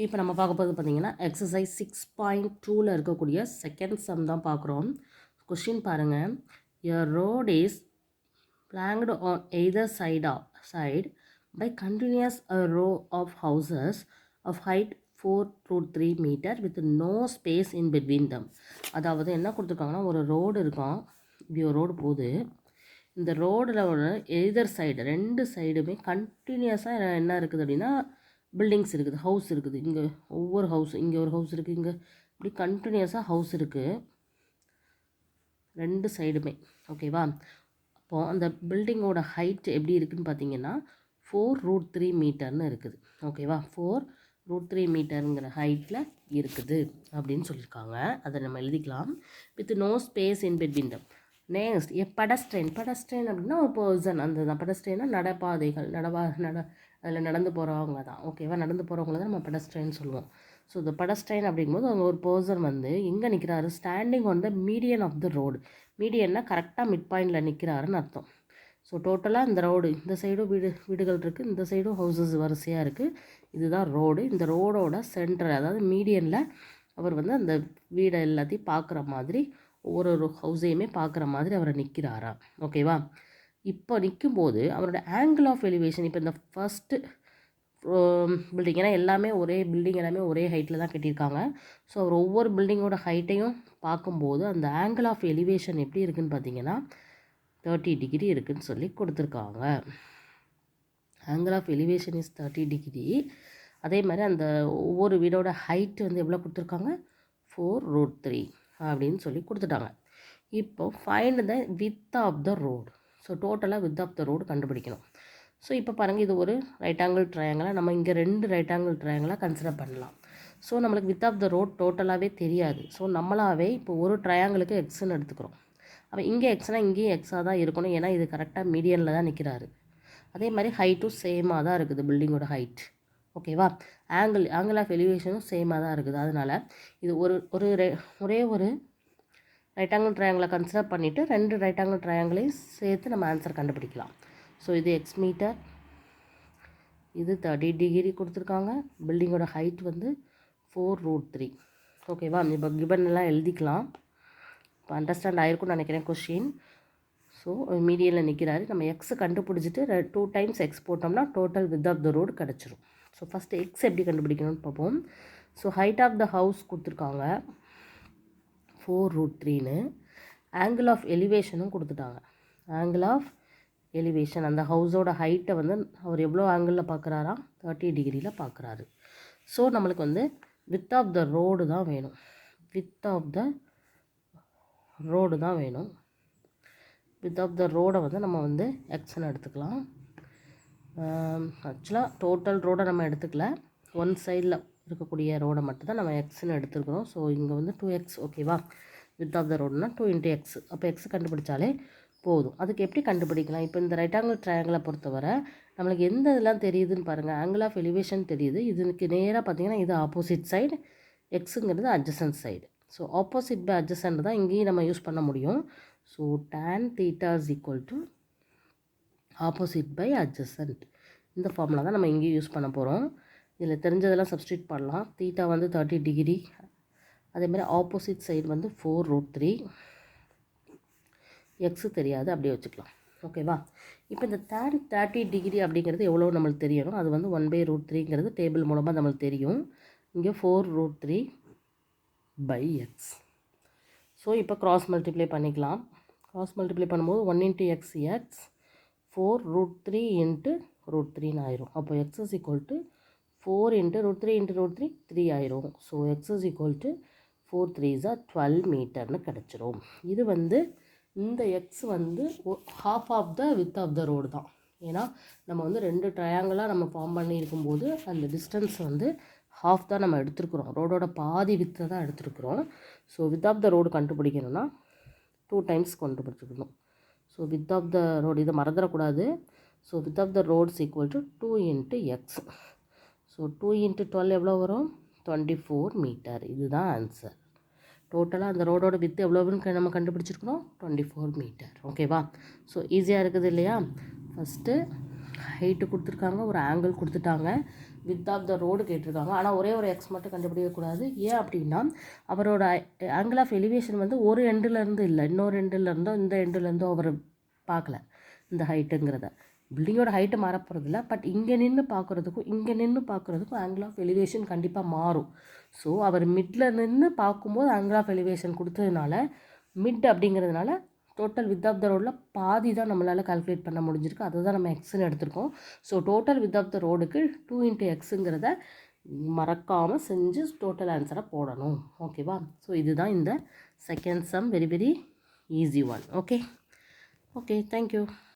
இப்போ நம்ம பார்க்க போகிறது பார்த்தீங்கன்னா எக்ஸசைஸ் 6.2ல் இருக்கக்கூடிய செகண்ட் சம் தான் பார்க்குறோம். கொஷின் பாருங்கள். A road is flanked on either side by continuous a row of houses of height 4 to 3 meter with no space in between them. அதாவது என்ன கொடுத்துருக்காங்கன்னா, ஒரு ரோடு இருக்கும். இப்படி ஒரு ரோடு போகுது. இந்த ரோடில் ஒரு எய்தர் சைடு, ரெண்டு சைடுமே கண்டினியூஸாக என்ன இருக்குது அப்படின்னா பில்டிங்ஸ் இருக்குது, ஹவுஸ் இருக்குது. இங்கே ஒவ்வொரு ஹவுஸ், இங்கே ஒரு ஹவுஸ் இருக்குது, இங்கே இப்படி கண்டினியூஸாக ஹவுஸ் இருக்குது ரெண்டு சைடுமே. ஓகேவா? அப்போது அந்த பில்டிங்கோட ஹைட் எப்படி இருக்குதுன்னு பார்த்தீங்கன்னா 4√3 மீட்டர்னு இருக்குது. ஓகேவா? 4√3 மீட்டருங்கிற ஹைட்டில் இருக்குது அப்படின்னு சொல்லியிருக்காங்க. அதை நம்ம எழுதிக்கலாம். With no space in between them. Next pedestrian அப்படின்னா ஒரு பர்சன். அந்த பெடஸ்ட்ரெயின்னா நடைபாதைகள், அதில் நடந்து போகிறவங்க தான். ஓகேவா? நடந்து போகிறவங்கள தான் நம்ம பெடஸ்ட்ரெயின் சொல்லுவோம். ஸோ இந்த பெடஸ்ட்ரெயின் அப்படிங்கும்போது அவங்க ஒரு பர்சன் வந்து எங்கே நிற்கிறாரு? Standing on the median of the road. மீடியன்னா கரெக்டாக மிட் பாயிண்டில் நிற்கிறாருன்னு அர்த்தம். ஸோ டோட்டலாக இந்த ரோடு, இந்த சைடும் வீடுகள் இருக்குது, இந்த சைடும் ஹவுசஸ் வரிசையாக இருக்குது. இதுதான் ரோடு. இந்த ரோடோட சென்டர், அதாவது மீடியனில் அவர் வந்து அந்த வீடை எல்லாத்தையும் பார்க்குற மாதிரி, ஒவ்வொரு ஹவுஸையுமே பார்க்குற மாதிரி அவர் நிற்கிறாரா? ஓகேவா? இப்போ நிற்கும்போது அவரோட ஆங்கிள் ஆஃப் எலிவேஷன், இப்போ இந்த ஃபஸ்ட்டு பில்டிங், ஏன்னா எல்லாமே ஒரே பில்டிங், எல்லாமே ஒரே ஹைட்டில் தான் கட்டியிருக்காங்க. ஸோ அவர் ஒவ்வொரு பில்டிங்கோட ஹைட்டையும் பார்க்கும்போது அந்த ஆங்கிள் ஆஃப் எலிவேஷன் எப்படி இருக்குதுன்னு பார்த்தீங்கன்னா 30 டிகிரி இருக்குதுன்னு சொல்லி கொடுத்துருக்காங்க. Angle of elevation is 30 degree. அதே மாதிரி அந்த ஒவ்வொரு வீடோட ஹைட்டு வந்து எவ்வளோ கொடுத்துருக்காங்க? 4√3 அப்படின்னு சொல்லி கொடுத்துட்டாங்க. இப்போ find the width of the road. So டோட்டலாக வித் ஆஃப் த ரோடு கண்டுபிடிக்கணும். ஸோ இப்போ பாருங்கள், இது ஒரு ரைட் ஆங்கிள் ட்ரையாங்கிளாக நம்ம இங்கே 2 ரைட் ஆங்கிள் ட்ரையாங்கிளாக கன்சிடர் பண்ணலாம். ஸோ நம்மளுக்கு வித் ஆஃப் த ரோட் டோட்டலாகவே தெரியாது. ஸோ நம்மளாவே இப்போ ஒரு ட்ரையாங்கிளுக்கு எக்ஸ்ன்னு எடுத்துக்கிறோம். அப்போ இங்கே எக்ஸ்னால் இங்கேயும் எக்ஸாக தான் இருக்கணும், ஏன்னா இது கரெக்டாக மீடியனில் தான் நிற்கிறாரு. அதே மாதிரி ஹைட்டும் சேமாக தான் இருக்குது, பில்டிங்கோட ஹைட். ஓகேவா? ஆங்கிள் ஆஃப் எலிவேஷனும் சேமாக தான் இருக்குது. அதனால் இது ஒரே ஒரு ரைட் ஆங்கிள் ட்ரையாங்கிளை கன்சிடர் பண்ணிவிட்டு 2 ரைட் ஆங்கிள் ட்ரையாங்கிளையும் சேர்த்து நம்ம ஆன்சர் கண்டுபிடிக்கலாம். ஸோ இது எக்ஸ் மீட்டர், இது 30 டிகிரி கொடுத்துருக்காங்க. பில்டிங்கோட ஹைட் வந்து 4√3. ஓகேவா? இப்போ கிபன் எல்லாம் எழுதிக்கலாம். இப்போ அண்டர்ஸ்டாண்ட் ஆகிருக்கும்னு நினைக்கிறேன் கொஷின். ஸோ மீடியனில் நிற்கிறாரு. நம்ம எக்ஸ் கண்டுபிடிச்சிட்டு 2 டைம்ஸ் எக்ஸ் போட்டோம்னா total width of the road கிடச்சிரும். ஸோ ஃபஸ்ட்டு எக்ஸ் எப்படி கண்டுபிடிக்கணும்னு பார்ப்போம். So height of the house கொடுத்துருக்காங்க 4√3ன்னு. ஆங்கிள் ஆஃப் எலிவேஷனும் கொடுத்துட்டாங்க. ஆங்கிள் ஆஃப் எலிவேஷன், அந்த ஹவுஸோட ஹைட்டை வந்து அவர் எவ்வளோ ஆங்கிளில் பார்க்குறாரா? 30 டிகிரியில் பார்க்குறாரு. ஸோ நம்மளுக்கு வந்து வித் ஆஃப் த ரோடு தான் வேணும். வித் ஆஃப் த ரோடு தான் வேணும். வித் ஆஃப் த ரோடை வந்து நம்ம வந்து எக்ஸ்ன்னு எடுத்துக்கலாம். ஆக்சுவலாக டோட்டல் ரோடை நம்ம எடுத்துக்கல, ஒன் சைடில் இருக்கக்கூடிய ரோடை மட்டும்தான் நம்ம எக்ஸ்ன்னு எடுத்துருக்கிறோம். ஸோ இங்கே வந்து 2x. ஓகேவா? வித் ஆஃப் த ரோடுனா 2 × x. அப்போ எக்ஸ் கண்டுபிடிச்சாலே போதும். அதுக்கு எப்படி கண்டுபிடிக்கலாம்? இப்போ இந்த ரைட் ஆங்கிள் ட்ரையாங்கிளை பொறுத்தவரை நம்மளுக்கு எந்த இதெல்லாம் தெரியுதுன்னு பாருங்கள். ஆங்கிள் ஆஃப் எலிவேஷன் தெரியுது. இதுக்கு நேராக பார்த்தீங்கன்னா இது ஆப்போசிட் சைடு, எக்ஸுங்கிறது adjacent side. So opposite by adjacent தான் இங்கேயும் நம்ம யூஸ் பண்ண முடியும். So tan θ = opposite by adjacent. இந்த ஃபார்முலா தான் நம்ம இங்கேயும் யூஸ் பண்ண போகிறோம். இதில் தெரிஞ்சதெல்லாம் சப்ஸ்டியூட் பண்ணலாம். θ வந்து 30 டிகிரி, அதேமாதிரி ஆப்போசிட் சைடு வந்து 4√3. எக்ஸு தெரியாது, அப்படியே வச்சுக்கலாம். ஓகேவா? இப்போ இந்த tan 30 டிகிரி அப்படிங்கிறது எவ்வளோ நம்மளுக்கு தெரியணும். அது வந்து 1/√3ங்கிறது டேபிள் மூலமாக நம்மளுக்கு தெரியும். இங்கே 4√3/x. ஸோ இப்போ கிராஸ் மல்டிப்ளை பண்ணிக்கலாம். கிராஸ் மல்டிப்ளை பண்ணும்போது 1 × x, 4√3 × √3ன்னு ஆயிரும். அப்போ x = 4 × √3 × √3 3 ஆயிரும். ஸோ x = 4 3s are 12 மீட்டர்னு கிடச்சிரும். இது வந்து இந்த எக்ஸ் வந்து half of the width of the road தான். ஏன்னா நம்ம வந்து 2 ட்ரையாங்கிளாக நம்ம ஃபார்ம் பண்ணி இருக்கும்போது அந்த டிஸ்டன்ஸ் வந்து ஹாஃப் தான் நம்ம எடுத்துருக்குறோம். ரோடோட பாதி வித்தை தான் எடுத்துருக்குறோம். So width of the road கண்டுபிடிக்கணும்னா 2 டைம்ஸ் கண்டுபிடிச்சிக்கணும். So width of the road, இதை மறந்துடக்கூடாது. So width of the roads = 2 × x. So 2 × 12 எவ்வளோ வரும்? 24 மீட்டர். இதுதான் ஆன்சர். டோட்டலாக அந்த ரோடோட வித்து எவ்வளோன்னு நம்ம கண்டுபிடிச்சிருக்கிறோம்? 24 மீட்டர். ஓகேவா? ஸோ ஈஸியாக இருக்குது இல்லையா? ஃபஸ்ட்டு ஹைட்டு கொடுத்துருக்காங்க, ஒரு ஆங்கிள் கொடுத்துட்டாங்க. வித் ஆஃப் த ரோடு கேட்டிருக்காங்க. ஆனால் ஒரே ஒரு எக்ஸ் மட்டும் கண்டுபிடிக்கக்கூடாது. ஏன் அப்படின்னா அவரோட ஆங்கிள் ஆஃப் எலிவேஷன் வந்து ஒரு எண்டுலேருந்து இல்லை, இன்னொரு எண்டுலேருந்தோ இந்த எண்டுலேருந்தோ அவர் பார்க்கல இந்த ஹைட்டுங்கிறத. பில்டிங்கோட ஹைட்டு மாறப்போகிறதில்ல, பட் இங்கே நின்று பார்க்குறதுக்கும் ஆங்கிள் ஆஃப் எலிவேஷன் கண்டிப்பாக மாறும். ஸோ அவர் மிட்டில் நின்று பார்க்கும்போது ஆங்கிள் ஆஃப் எலிவேஷன் கொடுத்ததுனால மிட் அப்படிங்கிறதுனால டோட்டல் வித் ஆஃப் த ரோடில் பாதி தான் நம்மளால் கால்குலேட் பண்ண முடிஞ்சிருக்கு. அதை தான் நம்ம எக்ஸ்ன்னு எடுத்திருக்கோம். So total width of the ரோடுக்கு 2 × எக்ஸுங்கிறத மறக்காமல் செஞ்சு டோட்டல் ஆன்சரை போடணும். ஓகேவா? ஸோ இதுதான் இந்த second sum, very very easy one. Okay, thank you.